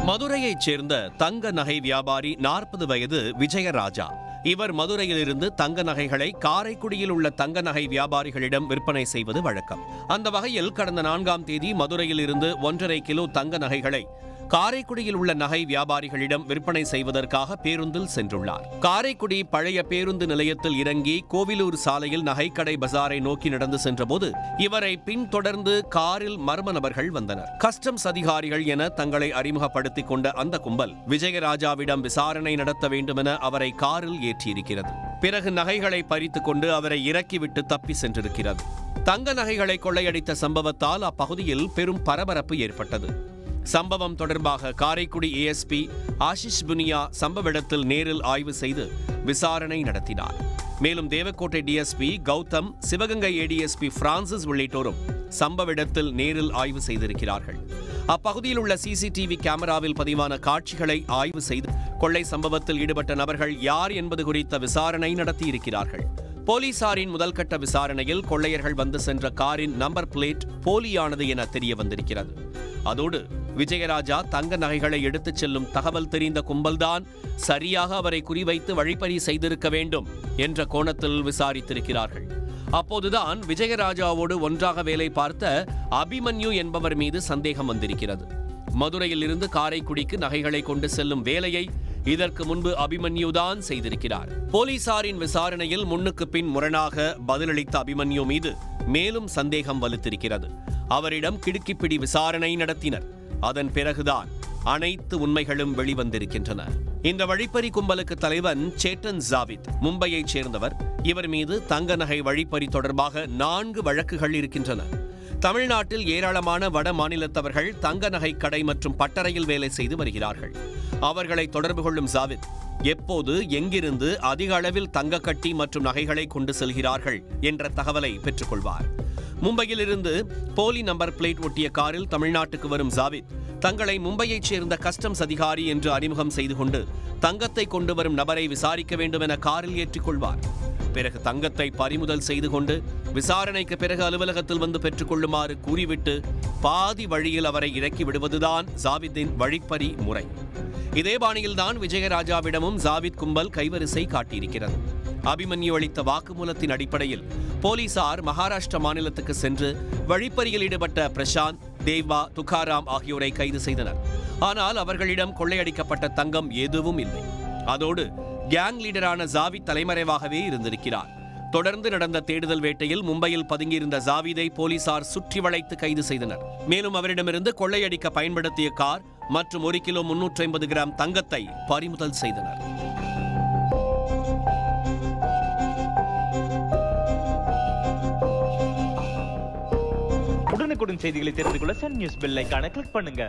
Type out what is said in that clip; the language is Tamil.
மதுரையைச் சேர்ந்த தங்க நகை வியாபாரி 40 வயது விஜயராஜா. இவர் மதுரையிலிருந்து தங்க நகைகளை காரைக்குடியில் உள்ள தங்க நகை வியாபாரிகளிடம் விற்பனை செய்வது வழக்கம். அந்த வகையில் கடந்த 4ஆம் தேதி மதுரையில் இருந்து 1.5 கிலோ தங்க நகைகளை காரைக்குடியில் உள்ள நகை வியாபாரிகளிடம் விற்பனை செய்வதற்காக பேருந்தில் சென்றுள்ளார். காரைக்குடி பழைய பேருந்து நிலையத்தில் இறங்கி கோவிலூர் சாலையில் நகைக்கடை பஜாரை நோக்கி நடந்து சென்றபோது இவரை பின்தொடர்ந்து காரில் மர்ம நபர்கள் வந்தனர். கஸ்டம்ஸ் அதிகாரிகள் என தங்களை அறிமுகப்படுத்திக் கொண்ட அந்த கும்பல் விஜயராஜாவிடம் விசாரணை நடத்த வேண்டுமென அவரை காரில் ஏற்றியிருக்கிறது. பிறகு நகைகளை பறித்துக் கொண்டு அவரை இறக்கிவிட்டு தப்பி சென்றிருக்கிறது. தங்க நகைகளை கொள்ளையடித்த சம்பவத்தால் அப்பகுதியில் பெரும் பரபரப்பு ஏற்பட்டது. சம்பவம் தொடர்பாக காரைக்குடி ஏஎஸ்பி ஆஷிஷ் புனியா சம்பவ இடத்தில் நேரில் ஆய்வு செய்து விசாரணை நடத்தினார். மேலும் Devakottai DSP Gautham, Sivaganga ADSP Francis உள்ளிட்டோரும் சம்பவ இடத்தில் நேரில் ஆய்வு செய்திருக்கிறார்கள். அப்பகுதியில் உள்ள சிசிடிவி கேமராவில் பதிவான காட்சிகளை ஆய்வு செய்து கொள்ளை சம்பவத்தில் ஈடுபட்ட நபர்கள் யார் என்பது குறித்த விசாரணை நடத்தியிருக்கிறார்கள். போலீசாரின் முதல்கட்ட விசாரணையில் கொள்ளையர்கள் வந்து சென்ற காரின் நம்பர் பிளேட் போலியானது என தெரிய வந்திருக்கிறது. அதோடு விஜயராஜா தங்க நகைகளை எடுத்துச் செல்லும் தகவல் தெரிந்த கும்பல்தான் சரியாக அவரை குறிவைத்து வழிப்பறி செய்திருக்க வேண்டும் என்ற கோணத்தில் விசாரித்திருக்கிறார்கள். அப்போதுதான் விஜயராஜாவோடு ஒன்றாக வேலை பார்த்த அபிமன்யு என்பவர் மீது சந்தேகம் வந்திருக்கிறது. மதுரையில் இருந்து காரைக்குடிக்கு நகைகளை கொண்டு செல்லும் வேலையை இதற்கு முன்பு அபிமன்யுதான் செய்திருக்கிறார். போலீசாரின் விசாரணையில் முன்னுக்கு பின் முரணாக பதிலளித்த அபிமன்யு மீது மேலும் சந்தேகம் வலுத்திருக்கிறது. அவரிடம் கிடுக்கிப்பிடி விசாரணை நடத்தினர். அதன் பிறகுதான் அனைத்து உண்மைகளும் வெளிவந்திருக்கின்றன. இந்த வழிப்பறி கும்பலுக்கு தலைவன் சேட்டன் ஜாவித் மும்பையைச் சேர்ந்தவர். இவர் மீது தங்க நகை வழிப்பறி தொடர்பாக 4 வழக்குகள் இருக்கின்றன. தமிழ்நாட்டில் ஏராளமான வட மாநிலத்தவர்கள் தங்க நகை கடை மற்றும் பட்டறையில் வேலை செய்து வருகிறார்கள். அவர்களை தொடர்பு கொள்ளும் ஜாவித் எப்போது எங்கிருந்து அதிக அளவில் தங்க கட்டி மற்றும் நகைகளை கொண்டு செல்கிறார்கள் என்ற தகவலை பெற்றுக்கொள்வார். மும்பையில் இருந்து போலி நம்பர் பிளேட் ஒட்டிய காரில் தமிழ்நாட்டுக்கு வரும் ஜாவித் தங்களை மும்பையைச் சேர்ந்த கஸ்டம்ஸ் அதிகாரி என்று அறிமுகம் செய்து கொண்டு தங்கத்தை கொண்டு வரும் நபரை விசாரிக்க வேண்டும் என காரில் ஏற்றிக்கொள்வார். பிறகு தங்கத்தை பறிமுதல் செய்து கொண்டு விசாரணைக்கு பிறகு அலுவலகத்தில் வந்து பெற்றுக் கொள்ளுமாறு கூறிவிட்டு பாதி வழியில் அவரை இறக்கி விடுவதுதான் ஜாவித்தின் வழிப்பறி முறை. இதே பாணியில்தான் விஜயராஜாவிடமும் ஜாவித் கும்பல் கைவரிசை காட்டியிருக்கிறது. அபிமன்யு அளித்த வாக்குமூலத்தின் அடிப்படையில் போலீசார் மகாராஷ்டிரா மாநிலத்துக்கு சென்று வழிப்பறியில் ஈடுபட்ட பிரசாந்த், தேவா, துகாராம் ஆகியோரை கைது செய்தனர். ஆனால் அவர்களிடம் கொள்ளையடிக்கப்பட்ட தங்கம் எதுவும் இல்லை. அதோடு கேங் லீடரான ஜாவித் தலைமறைவாகவே இருந்திருக்கிறார். தொடர்ந்து நடந்த தேடுதல் வேட்டையில் மும்பையில் பதுங்கியிருந்த ஜாவிதை போலீசார் சுற்றி வளைத்து கைது செய்தனர். மேலும் அவரிடமிருந்து கொள்ளையடிக்க பயன்படுத்திய கார் மற்றும் 1 கிலோ 350 கிராம் தங்கத்தை பறிமுதல் செய்தனர். உடனுக்குடன் செய்திகளை தெரிந்து கொள்ள சன் நியூஸ் பெல் ஐகானை கிளிக் பண்ணுங்க.